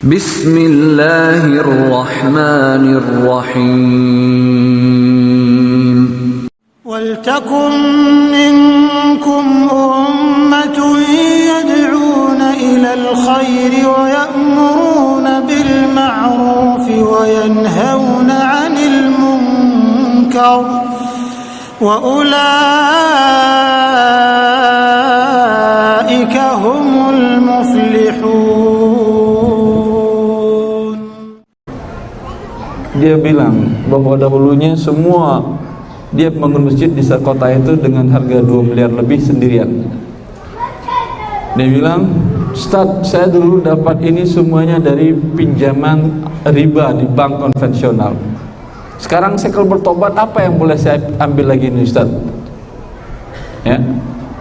Bismillahirrahmanirrahim. Waltakum minkum ummatun yad'una ilal khairi wa ya'muruna bil ma'rufi wa yanhauna 'anil munkar wa ulaika humul muflihun. Dia bilang bahwa dahulunya semua dia bangun masjid di kota itu dengan harga 2 miliar lebih sendirian. Dia bilang, Ustaz, saya dulu dapat ini semuanya dari pinjaman riba di bank konvensional. Sekarang saya kalau bertobat, apa yang boleh saya ambil lagi ini, Ustaz? Ya,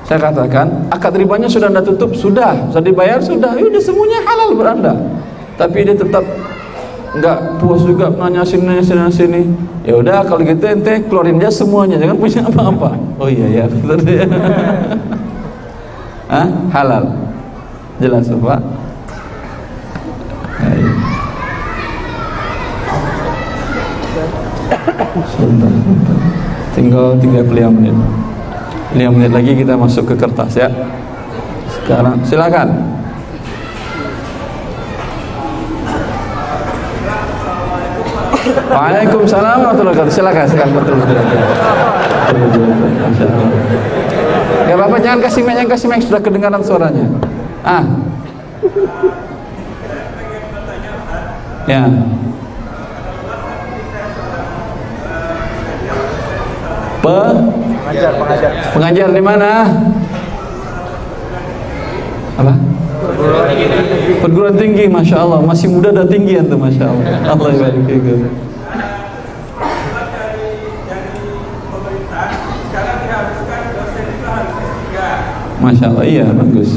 saya katakan, akad ribanya sudah Anda tutup? Sudah dibayar? Sudah, udah semuanya halal beranda. Tapi dia tetap enggak puas juga nanya sini. Ya udah kalau gitu ente keluarin aja semuanya, jangan punya apa-apa. Oh iya ya, betul dia. Hah? Halal. Jelas Pak? Ayo. Sebentar. Tinggal 35 menit. 5 menit lagi kita masuk ke kertas ya. Sekarang silakan. Waalaikumsalam warahmatullahi wabarakatuh. Silakan betul. Ya Bapak jangan kasih mic sudah kedengaran suaranya. Ya. Pengajar di mana? Apa? Perguruan tinggi, masya Allah, masih muda dan tinggi antum, masya Allah. Allah barik fiik. Masya Allah, iya bagus.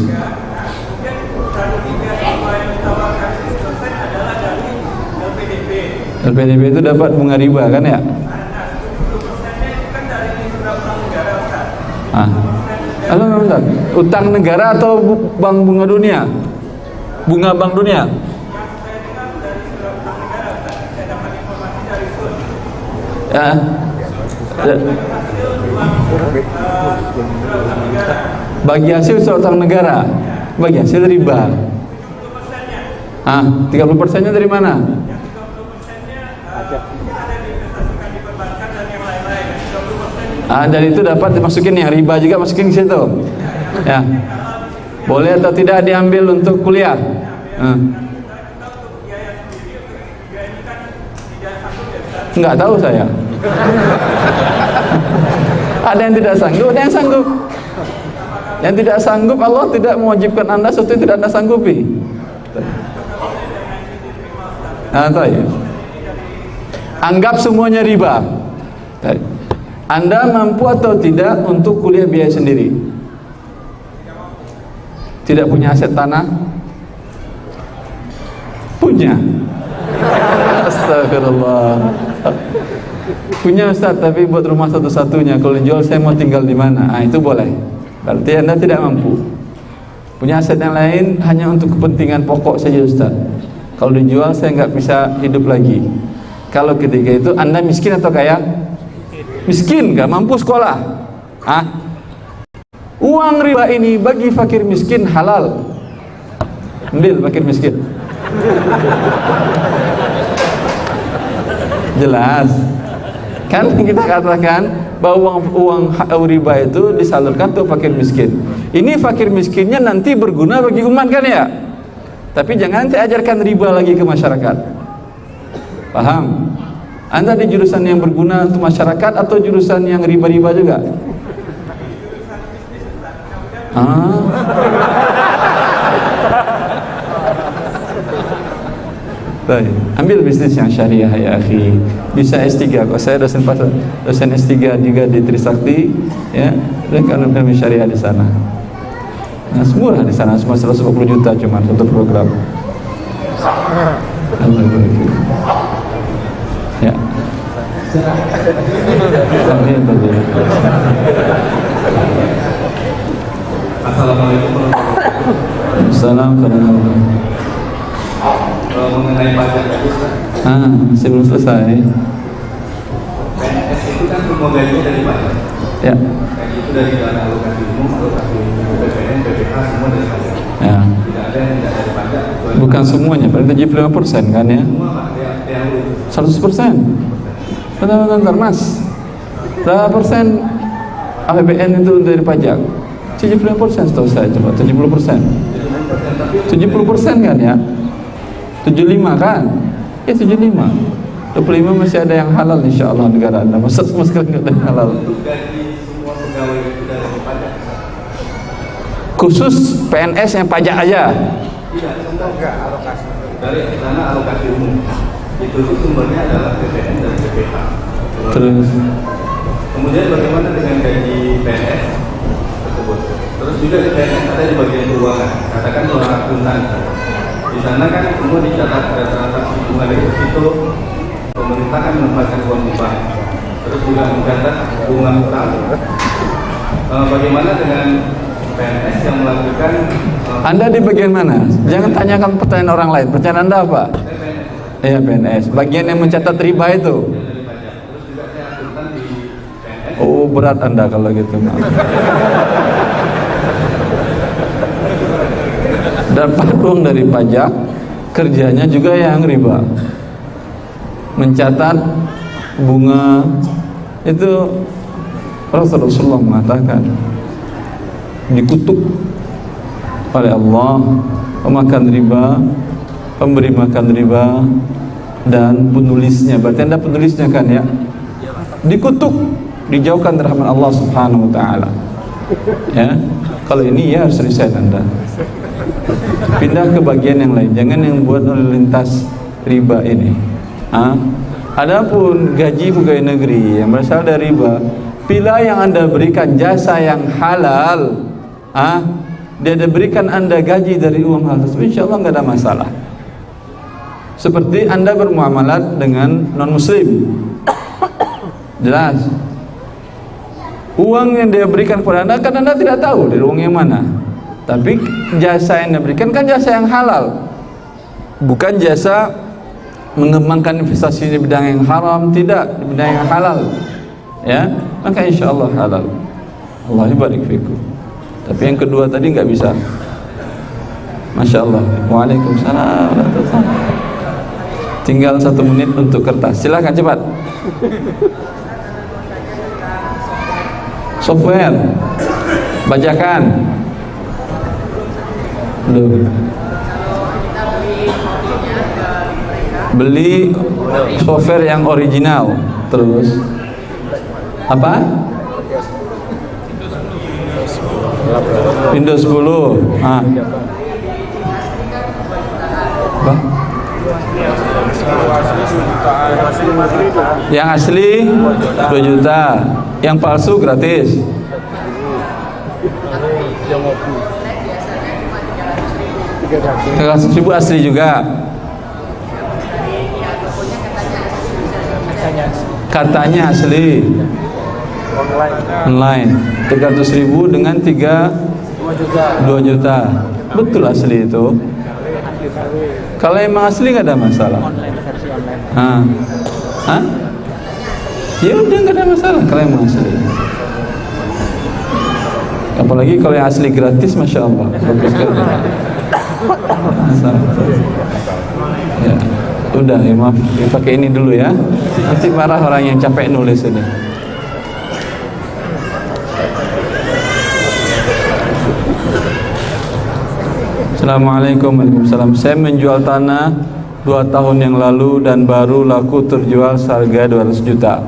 LPDP itu dapat bunga riba kan ya? Bentar. Utang negara atau bank bunga dunia? Bunga bank dunia? Ya. Bagi hasil utang negara, bagi hasil riba. 30%-nya dari mana? Dari itu dapat dimasukin yang riba juga masukin ke situ. Ya. Boleh atau tidak diambil untuk kuliah? Enggak tahu saya. Ada yang tidak sanggup, ada yang sanggup. Yang tidak sanggup Allah tidak mewajibkan Anda sesuatu yang tidak Anda sanggupi. Ya. Anggap semuanya riba. Anda mampu atau tidak untuk kuliah biaya sendiri? Tidak punya aset tanah? Punya. Astagfirullah. Punya Ustaz, tapi buat rumah satu-satunya. Kalau dijual saya mau tinggal di mana? Itu boleh. Berarti Anda tidak mampu. Punya aset yang lain hanya untuk kepentingan pokok saja Ustaz. Kalau dijual saya nggak bisa hidup lagi. Kalau ketika itu Anda miskin atau kaya? Miskin, nggak mampu sekolah. Uang riba ini bagi fakir miskin halal. Ambil fakir miskin. Jelas. Kan kita katakan bahwa uang riba itu disalurkan untuk fakir miskin. Ini fakir miskinnya nanti berguna bagi umat kan ya? Tapi jangan nanti ajarkan riba lagi ke masyarakat. Paham? Anda di jurusan yang berguna untuk masyarakat atau jurusan yang riba-riba juga? Baik, ambil bisnis yang syariah ya akhi. Bisa S3, kok saya dosen S3 juga di Trisakti ya, dan kan ilmu syariah di sana. Nah, murah di sana, cuma 150 juta cuma satu program. Allah barik. Ya. Assalamualaikum warahmatullahi wabarakatuh. Assalamualaikum warahmatullahi wabarakatuh. mengenai pajak tadi, masih belum selesai. PNS itu kan semua gajinya dari pajak. Ya. Gaji itu dari dana alokasi umum, alokasi BPN, BPH, semua dari pajak. Ya. Tidak ada yang tidak dari pajak. Bukan semuanya, berarti 75% kan ya? Semua Pak, yang 100%. Bentar Mas. Berapa persen APBN itu dari pajak? 75% setahu saya, coba 70%. 70% kan ya? 75 kan? Ya 75. 25 masih ada yang halal insya Allah negara Anda. Masa sama sekali nggak ada yang halal. gaji semua pegawai itu dari pajak. Khusus PNS yang pajak aja. Tidak, semua alokasi. Dari dana alokasi umum. Itu sumbernya adalah BPN dan BPH. Terus Kemudian bagaimana dengan gaji PNS tersebut? Terus juga di PNS ada di bagian keuangan, katakan seorang akuntan. Di sana kan semua dicatat ada transaksi bunga deposito, pemerintah kan menempatkan uang di bank. Terus juga mencatat bunga utang. Bagaimana dengan PNS yang melakukan Anda di bagian mana? Jangan tanyakan pertanyaan orang lain. Pertanyaan Anda apa? Iya PNS. Bagian yang mencatat riba itu. Oh berat Anda kalau gitu. Dapat uang dari pajak, kerjanya juga yang riba. Mencatat bunga itu Rasulullah mengatakan dikutuk oleh Allah pemakan riba, pemberi makan riba, dan penulisnya. Berarti Anda penulisnya kan ya? Dikutuk, dijauhkan dari rahmat Allah Subhanahu wa taala. Ya. Kalau ini ya harus resign Anda. Pindah ke bagian yang lain. Jangan yang buat oleh lintas riba ini. Adapun gaji pegawai negeri yang berasal dari riba, bila yang Anda berikan jasa yang halal, dia berikan Anda gaji dari uang halal tersebut, insyaallah nggak ada masalah. Seperti Anda bermuamalat dengan non muslim. Jelas. Uang yang dia berikan kepada Anda kan Anda tidak tahu dari uang yang mana. Tapi jasa yang dia berikan kan jasa yang halal. Bukan jasa mengembangkan investasi di bidang yang haram, tidak, di bidang yang halal. Ya, maka insyaallah halal. Allah barik fikum. Tapi yang kedua tadi nggak bisa. Masya Allah. Waalaikumsalam. Tinggal 1 menit untuk kertas. Silakan cepat. Software, bajakan. Loh. Beli software yang original. Terus apa? Windows 10. Apa? Yang asli 2 juta, yang palsu gratis. 300.000 asli juga. Katanya asli. Online. 300.000 dengan 2 juta. Betul asli itu. Kalau emang asli nggak ada masalah. Ya udah nggak ada masalah kalau emang asli. Apalagi kalau yang asli gratis, masya Allah, bagus sekali. Ya, udah ya, maaf, pakai ini dulu ya. Nanti marah orang yang capek nulis ini. Assalamualaikum warahmatullahi wabarakatuh. Saya menjual tanah 2 tahun yang lalu dan baru laku terjual seharga 200 juta.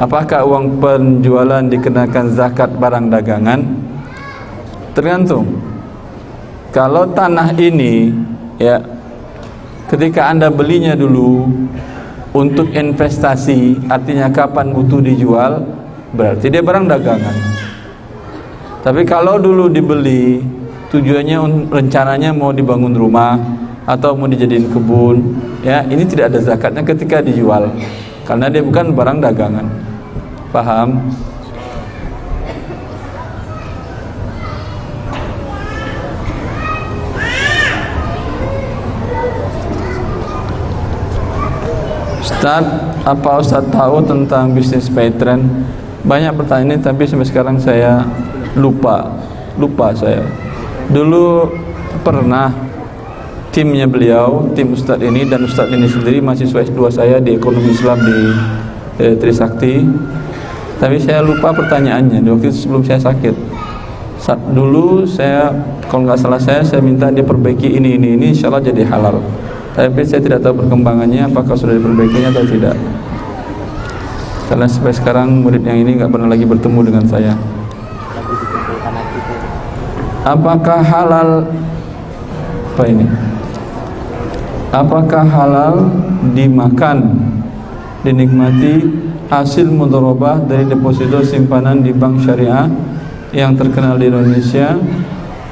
Apakah uang penjualan dikenakan zakat barang dagangan? Tergantung. Kalau tanah ini ya, ketika Anda belinya dulu untuk investasi, artinya kapan butuh dijual, berarti dia barang dagangan. Tapi kalau dulu dibeli tujuannya rencananya mau dibangun rumah atau mau dijadiin kebun, ya ini tidak ada zakatnya ketika dijual karena dia bukan barang dagangan. Paham? Ustaz, apa Ustaz tahu tentang bisnis paytrend? Banyak pertanyaan ini, tapi sampai sekarang saya lupa saya. Dulu pernah timnya beliau, tim Ustaz ini dan Ustaz ini sendiri mahasiswa S2 saya di Ekonomi Islam di Trisakti. Tapi saya lupa pertanyaannya di waktu itu sebelum saya sakit. Dulu saya, kalau nggak salah saya minta dia perbaiki ini insya Allah jadi halal. Tapi saya tidak tahu perkembangannya, apakah sudah diperbaikinya atau tidak. Karena sampai sekarang murid yang ini nggak pernah lagi bertemu dengan saya. Apakah halal Apakah halal dimakan, dinikmati hasil mudharabah dari deposito simpanan di bank syariah yang terkenal di Indonesia?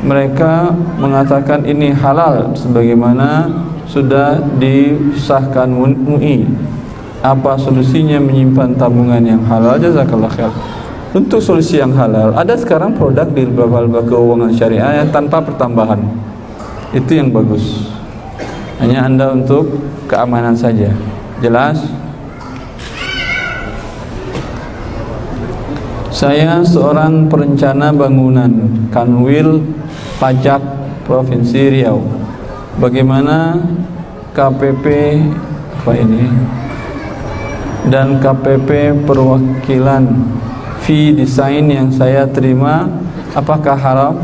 Mereka mengatakan ini halal sebagaimana sudah disahkan MUI. Apa solusinya menyimpan tabungan yang halal? Jazakallah khair. Untuk solusi yang halal, ada sekarang produk di lembaga keuangan syariah yang tanpa pertambahan. Itu yang bagus. Hanya Anda untuk keamanan saja. Jelas? Saya seorang perencana bangunan Kanwil Pajak Provinsi Riau. Bagaimana KPP dan KPP perwakilan fee desain yang saya terima, apakah haram?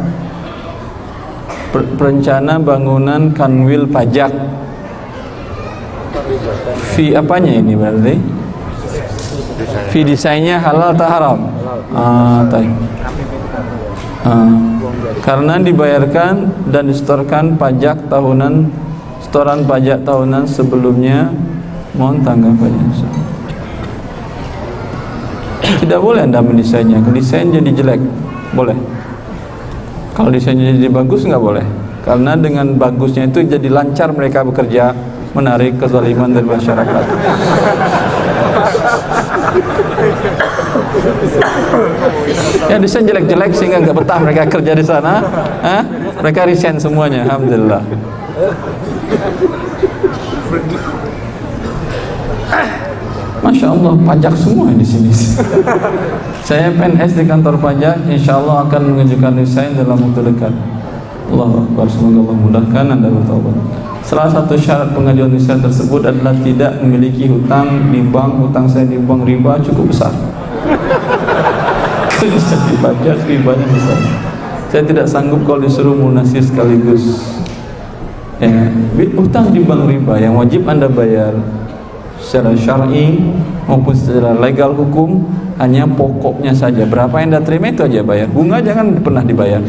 Perencana bangunan Kanwil Pajak, fee apanya ini berarti? Fee desainnya halal atau haram? Karena dibayarkan dan disetorkan pajak tahunan, setoran pajak tahunan sebelumnya. Mohon tanggapannya. Tidak boleh Anda mendesainnya. Desain jadi jelek, boleh. Kalau desainnya jadi bagus nggak boleh. Karena dengan bagusnya itu jadi lancar mereka bekerja, menarik kezaliman dari masyarakat. Ya desain jelek-jelek sehingga nggak betah mereka kerja di sana. Mereka resign semuanya. Alhamdulillah. Masya Allah, pajak semua di sini. Saya PNS di kantor pajak, insya Allah akan mengajukan resign dalam waktu dekat. Allahu Akbar, semoga Allah mudahkan Anda bertobat. Salah satu syarat pengajuan resign tersebut adalah tidak memiliki hutang di bank. Hutang saya di bank riba cukup besar. Bisa dipajak, ribanya besar. Saya tidak sanggup kalau disuruh munasir sekaligus. Hutang di bank riba yang wajib Anda bayar secara syar'i maupun secara legal hukum hanya pokoknya saja. Berapa yang Anda terima itu aja bayar. Bunga jangan pernah dibayar.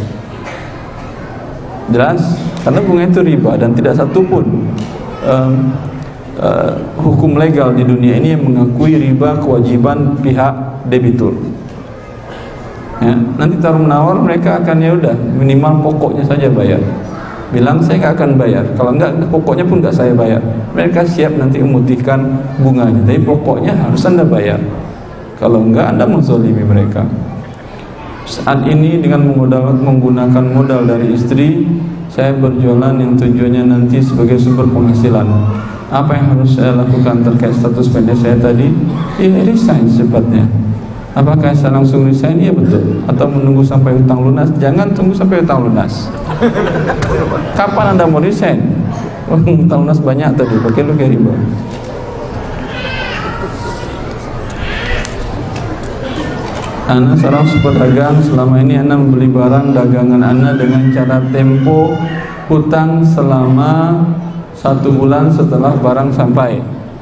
Jelas? Karena bunga itu riba dan tidak satupun hukum legal di dunia ini yang mengakui riba kewajiban pihak debitur. Ya, nanti taruh menawar mereka akan ya udah minimal pokoknya saja bayar. Bilang saya nggak akan bayar. Kalau enggak pokoknya pun nggak saya bayar. Mereka siap nanti memutihkan bunganya. Tapi pokoknya harus Anda bayar. Kalau enggak Anda menzalimi mereka. Saat ini dengan menggunakan modal dari istri, saya berjualan yang tujuannya nanti sebagai sumber penghasilan. Apa yang harus saya lakukan terkait status PNS saya tadi? Ya resign secepatnya. Apakah saya langsung resign? Iya betul. Atau menunggu sampai hutang lunas? Jangan tunggu sampai hutang lunas. Kapan Anda mau resign? Hutang lunas banyak tadi, pakai lu kayak riba. Ana seorang pedagang, selama ini Ana membeli barang dagangan Ana dengan cara tempo hutang selama 1 bulan setelah barang sampai.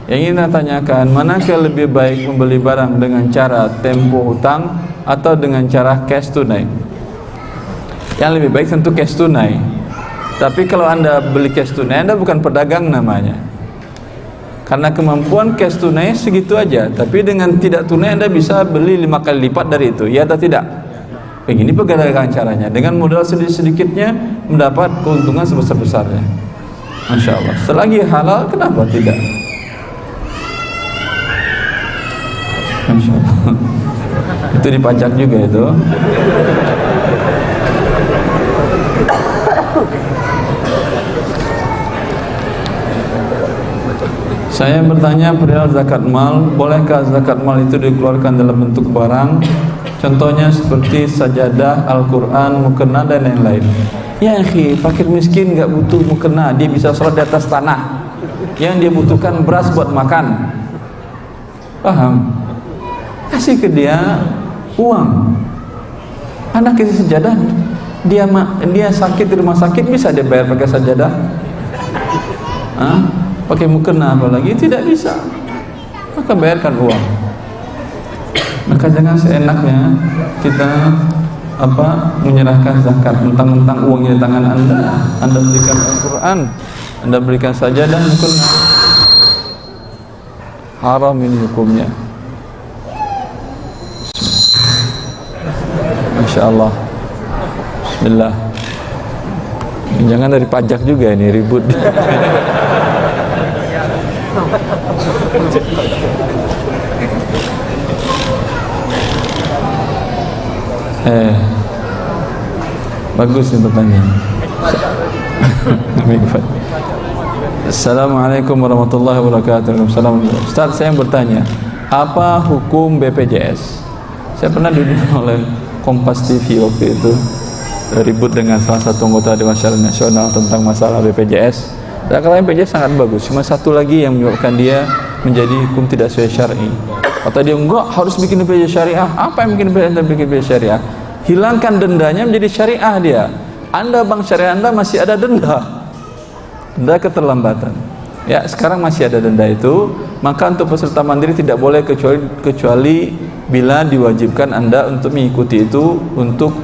Yang ingin saya tanyakan, manakah lebih baik membeli barang dengan cara tempo hutang atau dengan cara cash tunai? Yang lebih baik tentu cash tunai. Tapi kalau Anda beli cash tunai, Anda bukan pedagang namanya. Karena kemampuan cash tunai segitu aja. Tapi dengan tidak tunai Anda bisa beli 5 kali lipat dari itu. Ya atau tidak? Begini pedagang caranya. Dengan modal sedikit-sedikitnya mendapat keuntungan sebesar-besarnya. Masya Allah. Selagi halal, kenapa tidak? Masya Allah. Itu dipajak juga itu. Saya bertanya perihal zakat mal, bolehkah zakat mal itu dikeluarkan dalam bentuk barang? Contohnya seperti sajadah, Al-Quran, mukena dan lain-lain. Ya akhi, fakir miskin gak butuh mukena, dia bisa sholat di atas tanah. Yang dia butuhkan beras buat makan. Paham? Kasih ke dia uang. Anak kasih sajadah, dia sakit di rumah sakit, bisa dia bayar pakai sajadah? Hah? Pakai mukena apalagi? Tidak bisa. Maka bayarkan uang. Maka jangan seenaknya kita menyerahkan zakat mentang-mentang uangnya di tangan Anda berikan Al-Quran, Anda berikan sajadah, mukena. Haram ini hukumnya. Masya Allah. Bismillah. Jangan dari pajak juga ini ribut. Bagus nih pertanyaan. Assalamualaikum warahmatullahi wabarakatuh. Ustaz, saya bertanya, apa hukum BPJS? Saya pernah diundang oleh Kompas TV waktu itu, ribut dengan salah satu anggota Dewan Syariah Nasional tentang masalah BPJS. Saya kata BPJS sangat bagus, cuma satu lagi yang menyebabkan dia menjadi hukum tidak sesuai syar'i. Kata dia, enggak, harus bikin BPJS syariah. Apa yang bikin BPJS syariah? Hilangkan dendanya menjadi syariah dia. Anda bank syariah Anda masih ada denda keterlambatan. Ya, sekarang masih ada denda itu. Maka untuk peserta mandiri tidak boleh kecuali bila diwajibkan Anda untuk mengikuti itu untuk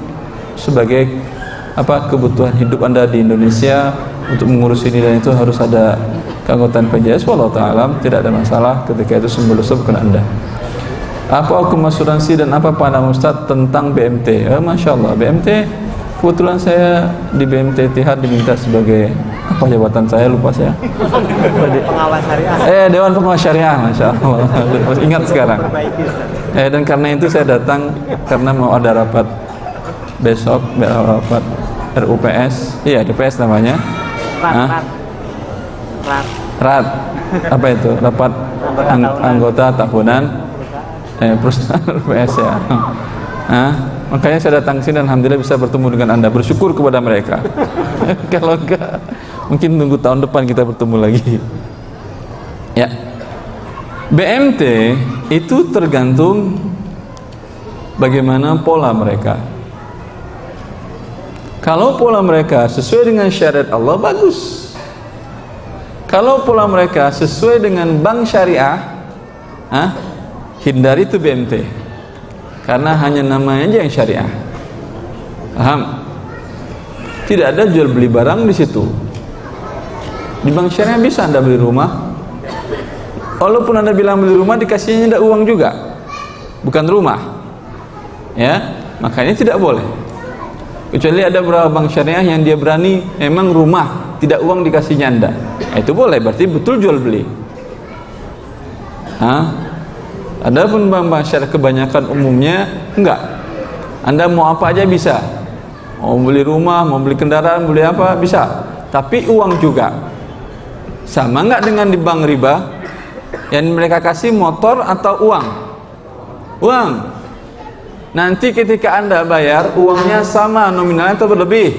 sebagai kebutuhan hidup Anda di Indonesia, untuk mengurus ini dan itu harus ada keanggotaan BPJS. Wallahu ta'ala, tidak ada masalah ketika itu bukan Anda. Apa hukum asuransi dan apa pandangan Ustaz tentang BMT? Masya Allah, BMT, kebetulan saya di BMT Etihad diminta sebagai apa jabatan saya, lupa saya. Pengawas syariah. Dewan Pengawas Syariah, Masya Allah. Ingat sekarang. Dan karena itu saya datang karena mau ada rapat besok, rapat RUPS, iya DPS namanya. Rat. Apa itu? Rapat anggota tahunan. Perusahaan RUPS ya. Makanya saya datang sini dan alhamdulillah bisa bertemu dengan Anda. Bersyukur kepada mereka. Kalau enggak, mungkin tunggu tahun depan kita bertemu lagi. Ya. BMT itu tergantung bagaimana pola mereka. Kalau pola mereka sesuai dengan syariat Allah, bagus. Kalau pola mereka sesuai dengan bank syariah, hindari itu BMT, karena hanya namanya aja yang syariah. Paham? Tidak ada jual beli barang di situ. Di bank syariah bisa Anda beli rumah. Walaupun Anda bilang beli rumah, dikasihnya tidak uang juga, bukan rumah. Ya, makanya tidak boleh. Kecuali ada beberapa bank syariah yang dia berani memang rumah, tidak uang dikasihnya Anda. Itu boleh, berarti betul jual beli. Adapun bank syariah kebanyakan umumnya enggak. Anda mau apa aja bisa. Mau beli rumah, mau beli kendaraan, beli apa bisa. Tapi uang juga. Sama enggak dengan di bank riba? Yang mereka kasih motor atau uang? Uang. Nanti ketika Anda bayar, uangnya sama nominalnya atau berlebih?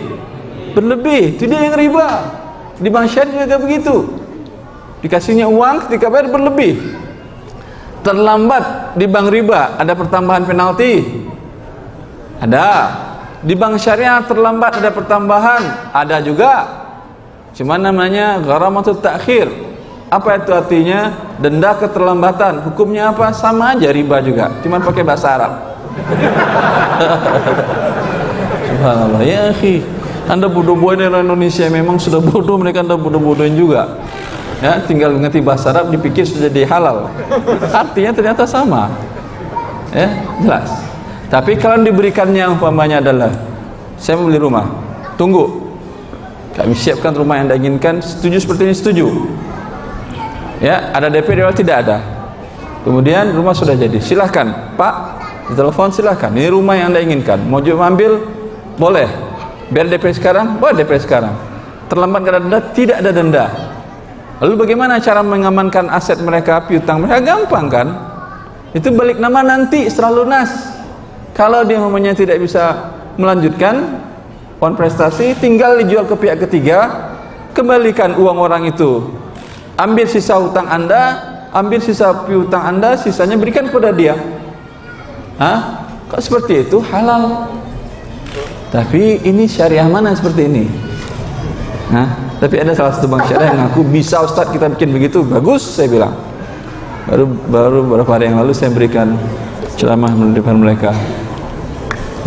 Berlebih. Itu dia yang riba. Di bank syariah juga begitu. Dikasihnya uang, ketika bayar berlebih. Terlambat di bank riba, ada pertambahan penalti? Ada. Di bank syariah terlambat ada pertambahan? Ada juga. Cuma namanya gharamatut ta'khir. Apa itu artinya? Denda keterlambatan. Hukumnya apa? Sama aja, riba juga, cuma pakai bahasa Arab. Subhanallah. Ya akhi, Anda bodoh-bodohin orang Indonesia, memang sudah bodoh mereka, Anda bodoh-bodohin juga. Ya, tinggal mengerti bahasa Arab dipikir sudah jadi halal. Artinya ternyata sama. Ya, jelas. Tapi kalau diberikannya umpamanya adalah saya mau beli rumah, tunggu, kami siapkan rumah yang Anda inginkan, setuju seperti ini, setuju. Ya, ada DP di awal, tidak ada. Kemudian rumah sudah jadi, silahkan Pak, ditelepon, silahkan, ini rumah yang Anda inginkan, mau juga ambil, boleh. Biar DP sekarang, boleh DP sekarang. Terlambat karena denda, tidak ada denda. Lalu bagaimana cara mengamankan aset mereka, piutang mereka? Gampang kan? Itu balik nama nanti setelah lunas. Kalau dia namanya tidak bisa melanjutkan uang prestasi, tinggal dijual ke pihak ketiga, kembalikan uang orang itu, ambil sisa hutang Anda, ambil sisa piutang Anda, sisanya berikan kepada dia. Hah? Kok seperti itu? Halal. Tapi ini syariah mana seperti ini? Hah? Tapi ada salah satu bank syariah yang ngaku, bisa Ustaz kita bikin begitu. Bagus, saya bilang. Baru beberapa hari yang lalu saya berikan ceramah di depan mereka.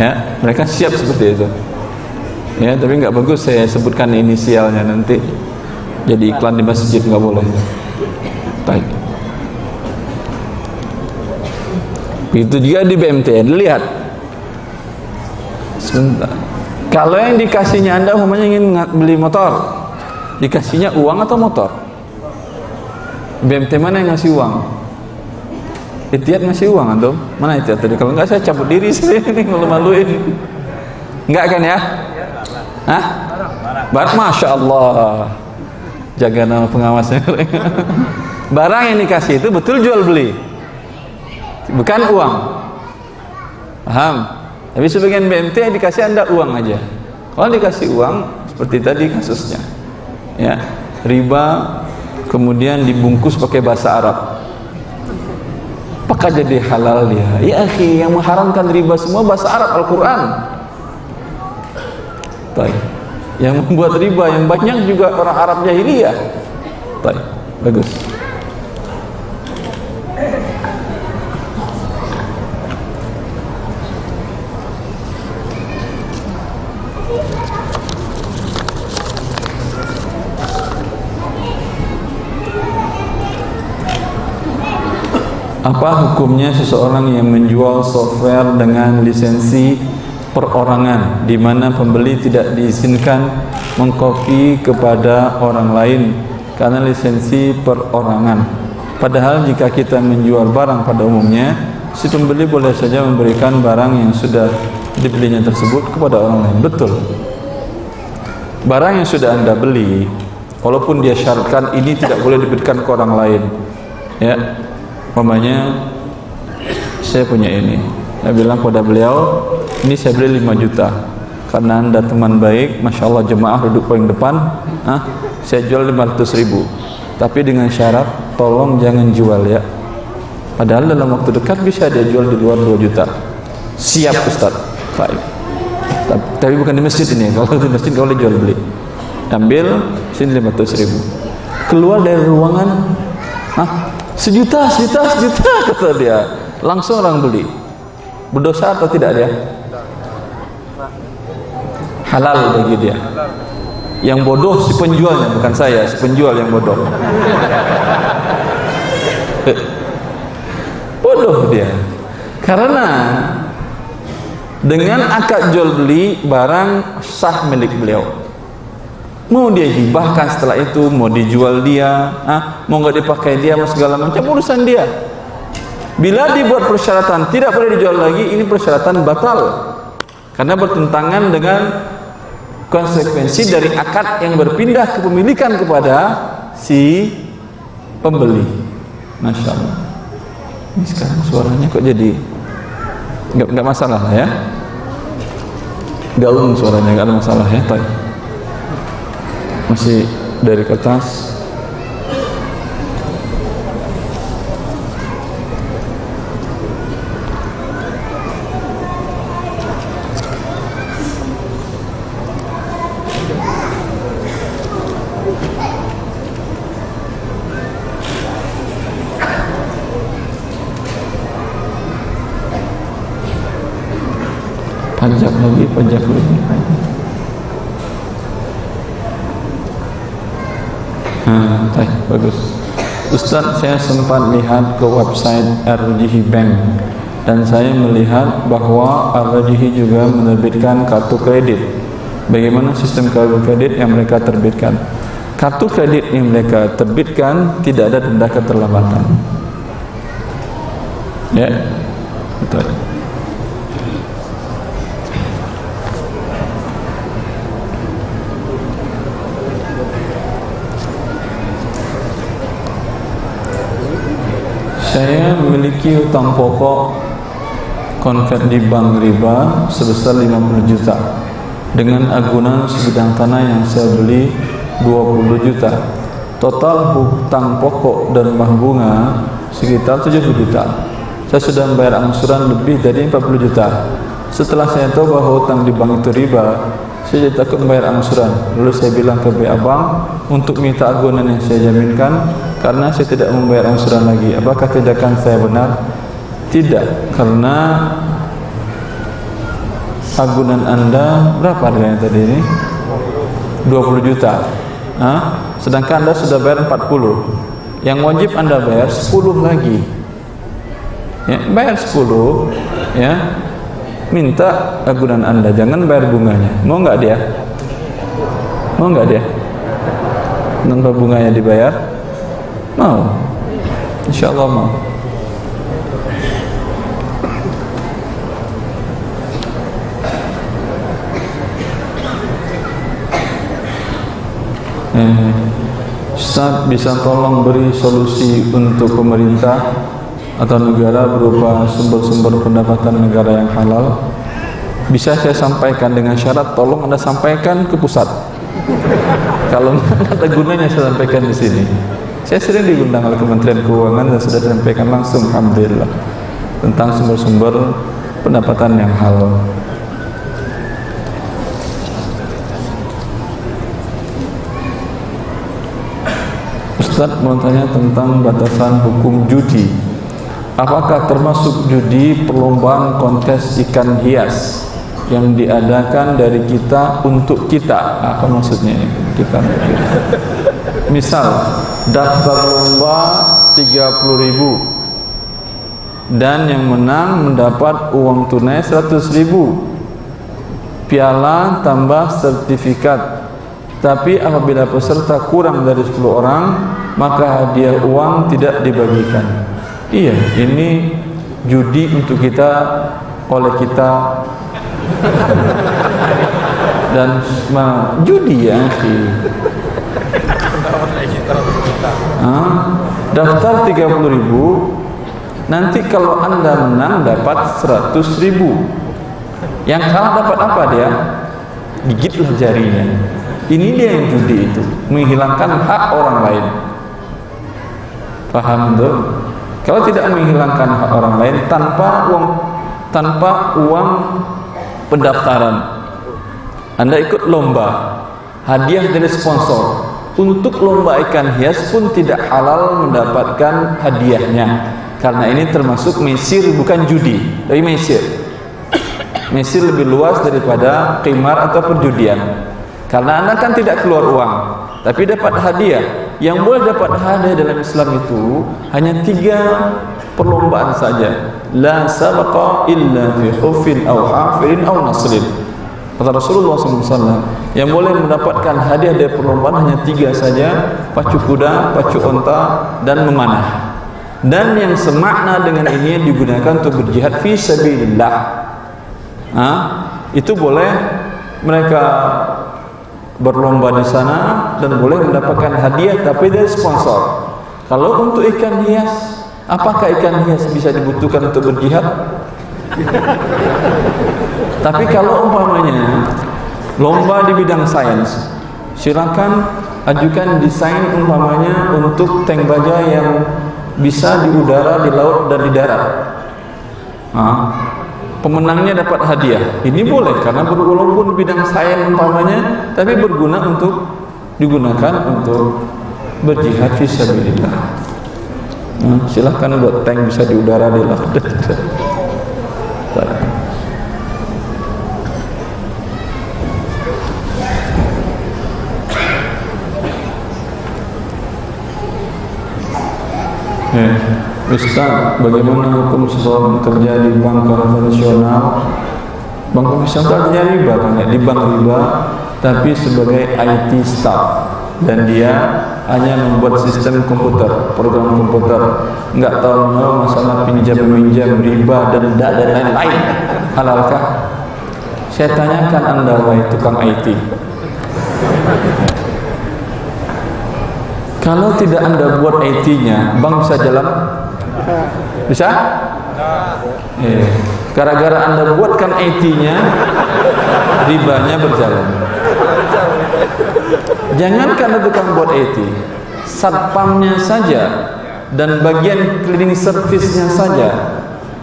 Ya, mereka siap seperti itu. Ya, tapi nggak bagus saya sebutkan inisialnya, nanti jadi iklan di masjid, nggak boleh. Baik. Itu juga di BMTN, lihat. Sebentar. Kalau yang dikasihnya Anda umpamanya ingin beli motor, dikasihnya uang atau motor? BMT mana yang ngasih uang? Etihad ngasih uang antum? Mana Etihad tadi? Kalau enggak saya cabut diri sini, malu-maluin. Enggak kan ya? Hah? Barang, Masya Allah. Jaga nama pengawasnya. Barang yang dikasih itu betul jual beli, bukan uang. Paham? Tapi sebagian BMT yang dikasih Anda uang aja. Kalau dikasih uang seperti tadi kasusnya, ya, riba kemudian dibungkus pakai bahasa Arab, apakah jadi halal dia? Ya akhi, yang mengharamkan riba semua bahasa Arab Al-Quran. Baik. Yang membuat riba yang banyak juga orang Arab jahiliyah. Baik, bagus. Apa hukumnya seseorang yang menjual software dengan lisensi perorangan, di mana pembeli tidak diizinkan mengkopi kepada orang lain karena lisensi perorangan? Padahal jika kita menjual barang pada umumnya, si pembeli boleh saja memberikan barang yang sudah dibelinya tersebut kepada orang lain. Betul. Barang yang sudah Anda beli, walaupun dia syaratkan ini tidak boleh diberikan ke orang lain, ya. Umpamanya saya punya ini, saya bilang pada beliau, ini saya beli 5 juta karena Anda teman baik, Masya Allah jemaah duduk paling depan, saya jual 500.000, tapi dengan syarat tolong jangan jual ya. Padahal dalam waktu dekat bisa dia jual di luar 2 juta. Siap Ustaz. Baik. Tapi bukan di masjid ini, kalau di masjid kalau jual beli, ambil sini 500.000, keluar dari ruangan, sejuta kata dia, langsung orang beli. Berdosa atau tidak dia? Halal bagi dia. Yang bodoh si penjualnya, bukan saya, si penjual yang bodoh. Bodoh dia. Karena dengan akad jual beli barang sah milik beliau. Mau dia hibahkan setelah itu, mau dijual dia, mau nggak dipakai dia, mau segala macam urusan dia. Bila dibuat persyaratan tidak boleh dijual lagi, ini persyaratan batal karena bertentangan dengan konsekuensi dari akad yang berpindah kepemilikan kepada si pembeli. Masya Allah. Ini sekarang suaranya kok jadi nggak masalah ya? Gaung suaranya nggak ada masalah ya? Tay. Masih dari kertas. Pajak lagi. Bagus. Ustaz, saya sempat lihat ke website RJH Bank dan saya melihat bahwa RJH juga menerbitkan kartu kredit. Bagaimana sistem kartu kredit yang mereka terbitkan? Kartu kredit yang mereka terbitkan tidak ada denda keterlambatan. Ya, betul. Saya memiliki hutang pokok konvert di bank riba sebesar 50 juta dengan agunan sebidang tanah yang saya beli 20 juta. Total hutang pokok dan bank bunga sekitar 70 juta. Saya sudah membayar angsuran lebih dari 40 juta. Setelah saya tahu bahwa hutang di bank itu riba, saya jadi takut membayar angsuran. Lalu saya bilang ke BA Bank untuk minta agunan yang saya jaminkan karena saya tidak membayar angsuran lagi. Apakah tindakan saya benar? Tidak, karena agunan Anda berapa harganya tadi ini? 20 juta. Sedangkan Anda sudah bayar 40. Yang wajib Anda bayar 10 lagi. Ya, bayar 10 ya. Minta agunan Anda, jangan bayar bunganya. Mau enggak dia? Mau enggak dia? Tanpa bunganya dibayar? Mau. Insyaallah mau. Ustaz, bisa tolong beri solusi untuk pemerintah atau negara berupa sumber-sumber pendapatan negara yang halal? Bisa saya sampaikan dengan syarat tolong Anda sampaikan ke pusat. Kalau tidak ada gunanya saya sampaikan di sini. Saya sering diundang oleh Kementerian Keuangan dan sudah sampaikan langsung, alhamdulillah, tentang sumber-sumber pendapatan yang halal. Ustaz mau tanya tentang batasan hukum judi. Apakah termasuk judi perlombaan kontes ikan hias yang diadakan dari kita untuk kita? Apa maksudnya ini? Kita untuk kita. Misal daftar lomba 30.000 dan yang menang mendapat uang tunai 100.000, piala tambah sertifikat. Tapi apabila peserta kurang dari 10 orang, maka hadiah uang tidak dibagikan. Iya, ini judi untuk kita, oleh kita, dan judi ya sih. Daftar 30.000, nanti kalau Anda menang dapat 100.000. Yang kalah dapat apa dia? Gigitlah jarinya. Ini dia yang judi itu, menghilangkan hak orang lain. Paham tuh? Kalau tidak menghilangkan hak orang lain tanpa uang pendaftaran, Anda ikut lomba, hadiah dari sponsor. Untuk lomba ikan hias pun tidak halal mendapatkan hadiahnya, karena ini termasuk mesir, bukan judi, tapi mesir. Mesir lebih luas daripada qimar atau perjudian. Karena Anda kan tidak keluar uang, tapi dapat hadiah. Yang boleh dapat hadiah dalam Islam itu hanya 3 perlombaan saja. La sabaqa illa fi khuffin aw hafirin aw nasrin. Kata Rasulullah SAW, yang boleh mendapatkan hadiah dari perlombaan hanya 3 saja: pacu kuda, pacu onta, dan memanah. Dan yang semakna dengan ini digunakan untuk berjihad fi sabilillah. Itu boleh mereka berlomba di sana dan boleh mendapatkan hadiah, tapi dari sponsor. Kalau untuk ikan hias, apakah ikan hias bisa dibutuhkan untuk berjihad? Tapi kalau umpamanya lomba di bidang sains, silakan ajukan desain umpamanya untuk tank baja yang bisa di udara, di laut, dan di darat. Pemenangnya dapat hadiah. Ini boleh karena walaupun bidang sains umpamanya, tapi berguna untuk digunakan untuk berjihad fi sabilillah. Silahkan buat tank bisa di udara, di laut. Ustaz, bagaimana hukum seseorang bekerja di bank konvensional? Bank konvensional artinya riba kan ya? Di bank riba, tapi sebagai IT staff, dan dia hanya membuat sistem komputer, program komputer, nggak tahu masalah pinjam-meminjam, riba, denda, dan lain-lain. Halalkah? Saya tanyakan Anda, wahai tukang IT, kalau tidak Anda buat IT-nya, bank bisa jalan? Bisa? Gara-gara Anda buatkan IT-nya, ribanya berjalan. Jangankan Anda tukang buat IT, satpamnya saja dan bagian cleaning service-nya saja.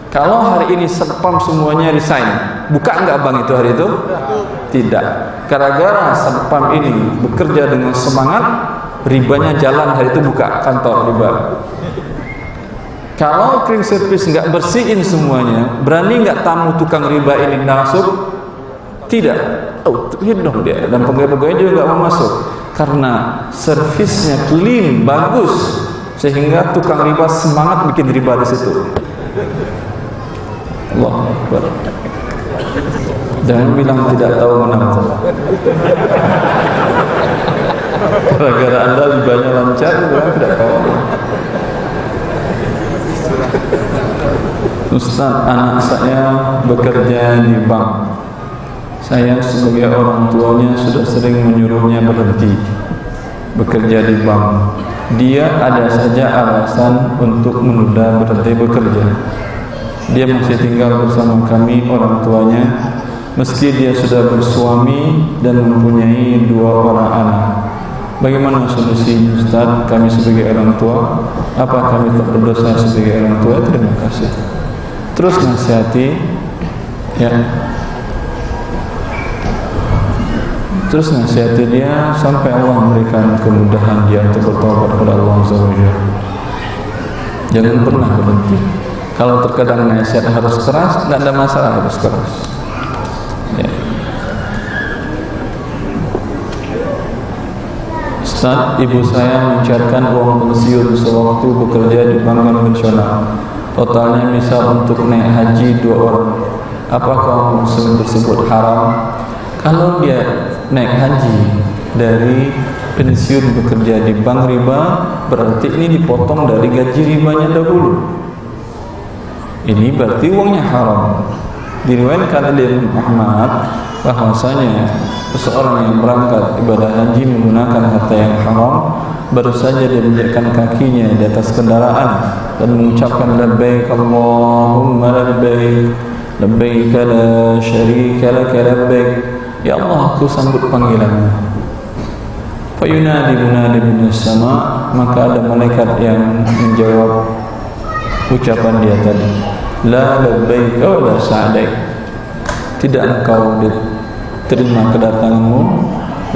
Kalau hari ini satpam semuanya resign, buka enggak bank itu hari itu? Tidak. Gara-gara satpam ini bekerja dengan semangat, ribanya jalan hari itu, buka kantor riba. Kalau cleaning service enggak bersihin semuanya, berani enggak tamu tukang riba ini masuk? Tidak. Oh, hidung dia, dan pegawai-pegawai juga enggak mau masuk karena servisnya clean, bagus, sehingga tukang riba semangat bikin riba di situ. Allahu Akbar. Jangan bilang tidak tahu menang. Gara-gara Anda ribanya lancar, bilang tidak tahu. Ustaz, anak saya bekerja di bank. Saya sebagai orang tuanya sudah sering menyuruhnya berhenti bekerja di bank. Dia ada saja alasan untuk menunda berhenti bekerja. Dia masih tinggal bersama kami orang tuanya, meski dia sudah bersuami dan mempunyai 2 orang anak. Bagaimana solusi Ustaz? Kami sebagai orang tua, apa kami tak berdosa sebagai orang tua? Terima kasih. Terus nasihati, ya. Terus nasihati dia sampai Allah memberikan kemudahan dia untuk bertobat kepada Allah Subhanahu wa taala. Jangan pernah berhenti. Kalau terkadang nasihat harus keras, tidak ada masalah harus keras. Ya. Ustaz, ibu saya mencairkan uang pensiun sewaktu bekerja di bank konvensional. Totalnya misal untuk naik haji 2 orang. Apakah uang tersebut haram? Kalau dia naik haji dari pensiun bekerja di bank riba, berarti ini dipotong dari gaji ribanya dahulu. Ini berarti uangnya haram. Diriwayatkan oleh Muhammad bahwasanya seseorang yang berangkat ibadah haji menggunakan harta yang haram, baru saja dia menjadikan kakinya di atas kendaraan dan mengucapkan labbaik Allahumma labbaik labbaik la syarika lak labbaik, ya Allah aku sambut panggilanmu. Fayunadi munadi minas sama, maka ada malaikat yang menjawab ucapan dia tadi, la labbaik wa la sa'daik, tidak engkau diterima kedatanganmu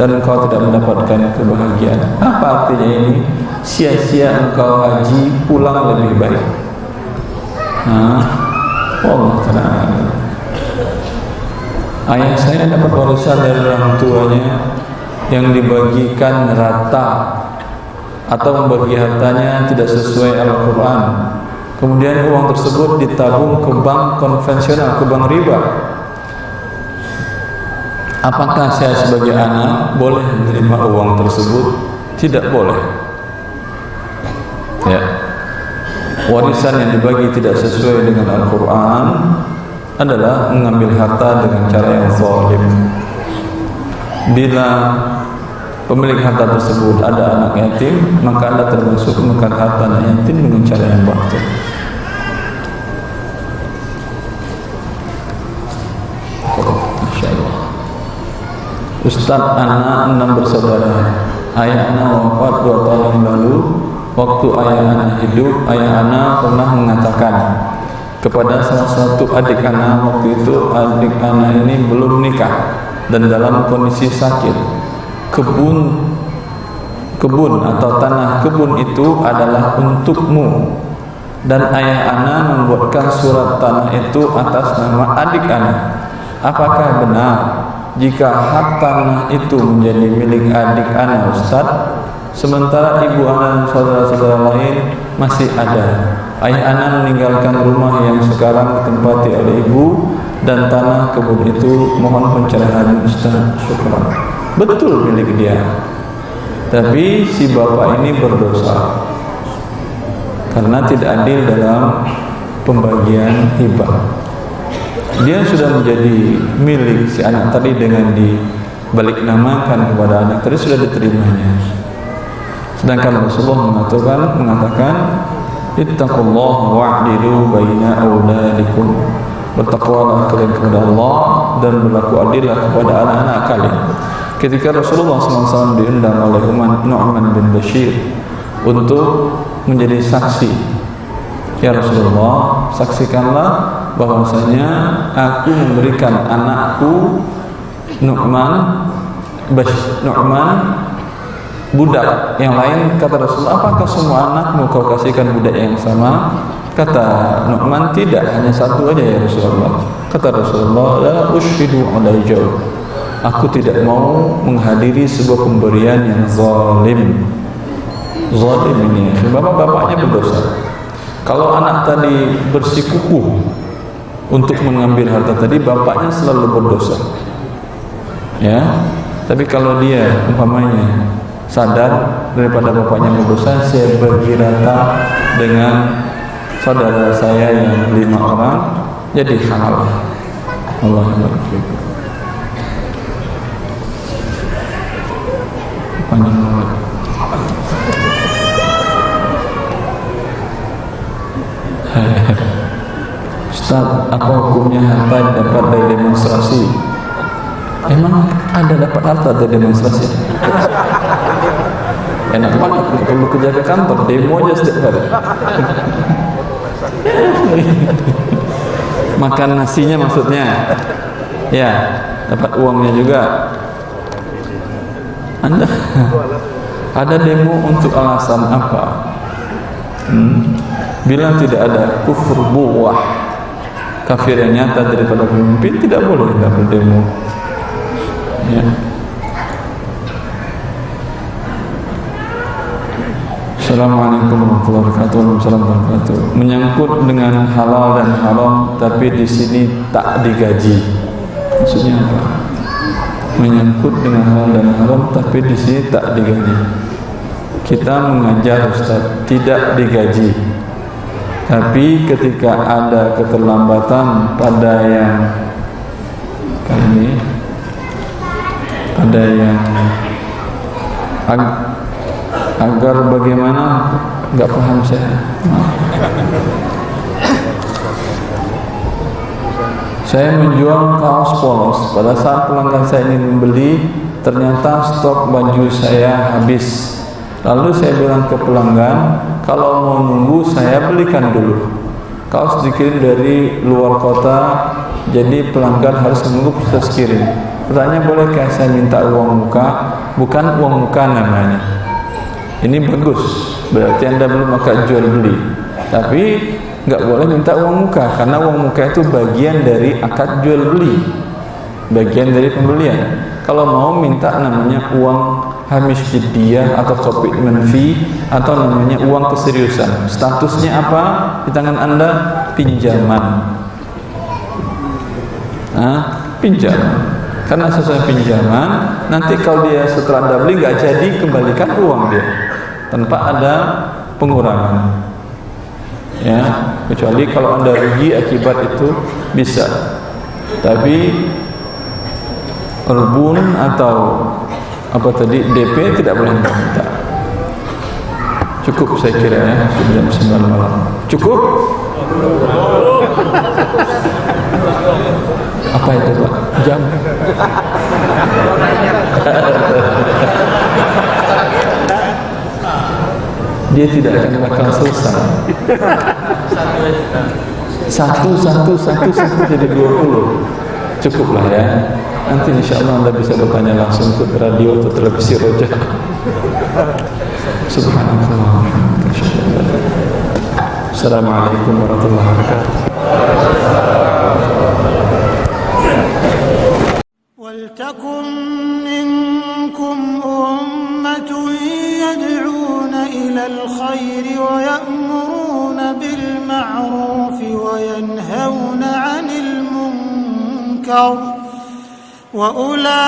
dan engkau tidak mendapatkan kebahagiaan. Apa artinya ini? Sia-sia engkau haji, pulang lebih baik. Allah Ta'ala. Ayah saya dapat warisan dari orang tuanya yang dibagikan rata atau membagi hartanya tidak sesuai Al-Quran. Kemudian uang tersebut ditabung ke bank konvensional, ke bank riba. Apakah saya sebagai anak boleh menerima uang tersebut? Tidak boleh. Ya. Warisan yang dibagi tidak sesuai dengan Al-Quran adalah mengambil harta dengan cara yang zalim. Bila pemilik harta tersebut ada anak yatim, maka Anda termasuk memakan harta anak yatim dengan cara yang batil. Ustaz, anak 6 bersaudara. Ayah anak wafat 2 tahun yang lalu. Waktu ayah anak hidup, ayah anak pernah mengatakan kepada salah satu adik anak, waktu itu adik anak ini belum nikah dan dalam kondisi sakit. Kebun atau tanah kebun itu adalah untukmu, dan ayah anak membuatkan surat tanah itu atas nama adik anak. Apakah benar jika hak tanah itu menjadi milik adik anak Ustaz, sementara ibu anak dan saudara-saudara lain masih ada? Ayah anak meninggalkan rumah yang sekarang ditempati oleh ibu dan tanah kebun itu. Mohon pencerahan Ustaz. Syukran. Betul milik dia, tapi si bapak ini berdosa karena tidak adil dalam pembagian hibah. Dia sudah menjadi milik si anak tadi dengan dibalik namakan kepada anak tadi, sudah diterimanya. Sedangkan Rasulullah mengatakan ittaqullaha wa'dilu baina auladikum. Bertakwalah kalian kepada Allah dan berlaku adillah kepada anak-anak kalian. Ketika Rasulullah SAW diundang oleh Nu'man bin Bashir untuk menjadi saksi, ya Rasulullah, saksikanlah bahwasanya aku memberikan anakku Nu'man budak yang lain. Kata Rasulullah, apakah semua anakmu kau kasihkan budak yang sama? Kata Nu'man, tidak, hanya satu aja ya Rasulullah. Kata Rasulullah, la ushidu ala jawab, aku tidak mau menghadiri sebuah pemberian yang zalim. Zalim ini bapak-bapaknya berdosa. Kalau anak tadi bersikukuh untuk mengambil harta tadi, bapaknya selalu berdosa, ya. Tapi kalau dia umpamanya sadar daripada bapaknya berdosa, saya bagi rata dengan saudara saya yang 5 orang, jadi halal. Allah Akbar. Panjang banget. Ustaz, apa hukumnya harta dapat dari demonstrasi? Emang ada dapat harta dari demonstrasi? Enak banget, nggak perlu kerja ke kantor, demo aja setiap hari. Makan nasinya maksudnya, ya, dapat uangnya juga. Anda ada demo untuk alasan apa? Bila tidak ada kufur buah, kafir yang nyata daripada pemimpin, tidak boleh kita berdemo, ya. Assalamualaikum warahmatullahi wabarakatuh. Waalaikumsalam warahmatullahi wabarakatuh. Menyangkut dengan halal dan haram, tapi di sini tak digaji. Maksudnya apa? Menyangkut dengan halal dan haram, tapi di sini tak digaji. Kita mengajar Ustaz, tidak digaji. Tapi ketika ada keterlambatan pada yang agar bagaimana, nggak paham saya. Saya menjual kaos polos. Pada saat pelanggan saya ingin membeli, ternyata stok baju saya habis. Lalu saya bilang ke pelanggan, kalau mau nunggu saya belikan dulu. Kaos dikirim dari luar kota, jadi pelanggan harus menunggu proses kirim. Pertanyaan, bolehkah saya minta uang muka? Bukan uang muka namanya. Ini bagus, berarti Anda belum akan jual beli. Tapi nggak boleh minta uang muka, karena uang muka itu bagian dari akad jual beli, bagian dari pembelian. Kalau mau minta namanya uang hamish jiddiyah atau komitmen fee, atau namanya uang keseriusan. Statusnya apa di tangan Anda? Pinjaman. Pinjaman. Karena sesuai pinjaman, nanti kalau dia setelah Anda beli nggak jadi, kembalikan uang dia tanpa ada pengurangan, ya, kecuali kalau Anda rugi akibat itu bisa. Tapi rebun atau apa tadi, DP tidak boleh minta. Cukup saya kira ya, sudah jam 9 malam. Cukup? Apa itu Pak? Jam? Dia tidak akan bakal selesai. Satu jadi 20. Cukuplah ya. Nanti insya Allah Anda bisa bertanya langsung ke radio atau televisi Roja. Subhanallah. Assalamualaikum warahmatullahi wabarakatuh. ولتكن منكم أمة يدعون إلى الخير ويأمرون بالمعروف وينهون عن المنكر وأولئك